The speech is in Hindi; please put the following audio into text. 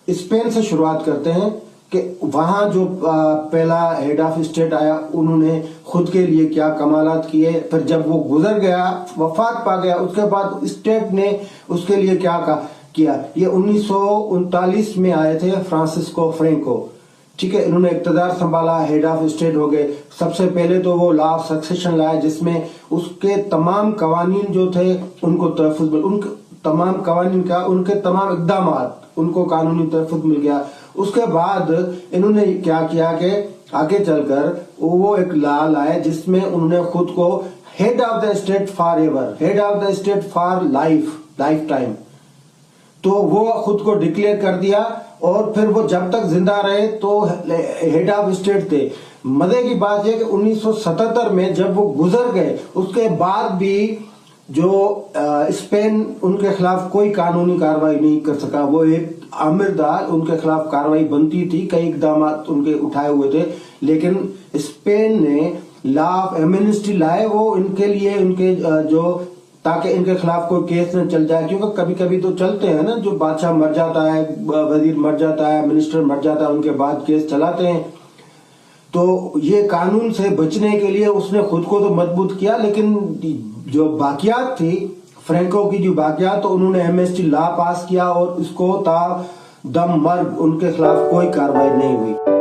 स्पेन से शुरुआत करते हैं कि वहां जो पहला हेड ऑफ स्टेट आया, उन्होंने खुद के लिए क्या कमालात किए। फिर जब वो गुजर गया, वफात पा गया, उसके बाद स्टेट ने उसके लिए क्या किया। ये 1939 में आए थे फ्रांसिस्को फ्रैंको, ठीक है। इन्होंने इक़्तिदार संभाला, हेड ऑफ स्टेट हो गए। सबसे पहले तो वो लॉ ऑफ सक्सेशन लाया, जिसमें उसके तमाम कवानीन जो थे उनको तहफ़्फ़ुज़ मिल, उनके तमाम कवानीन का, उनके तमाम इक़दामात उनको कानूनी तहफ़्फ़ुज़ मिल गया। उसके बाद इन्होंने क्या किया कि आगे चलकर वो एक लॉ लाए जिसमें उन्होंने खुद को head of the state for ever, head of the state for life time, तो वो खुद को डिक्लेयर कर दिया। और फिर वो जब तक जिंदा रहे तो हेड ऑफ स्टेट थे। मजे की बात यह कि 1977 में जब वो गुजर गए, उसके बाद भी जो स्पेन उनके खिलाफ कोई कानूनी कार्रवाई नहीं कर सका। वो एक आमिर था, उनके खिलाफ कार्रवाई बनती थी, कई इकदाम उनके उठाए हुए थे, लेकिन स्पेन ने लॉ ऑफ एमनेस्टी लाए, वो इनके लिए, उनके जो, ताकि इनके खिलाफ कोई केस न चल जाए। क्योंकि कभी कभी तो चलते हैं ना, जो बादशाह मर जाता है, वजीर मर जाता है, मिनिस्टर मर जाता है, उनके बाद केस चलाते हैं। तो ये कानून से बचने के लिए उसने खुद को तो मजबूत किया, लेकिन जो बाकियात थी फ्रैंको की, जो बाकियात, तो उन्होंने एमनेस्टी लॉ पास किया और इसको ता दम मर्ग उनके खिलाफ कोई कार्रवाई नहीं हुई।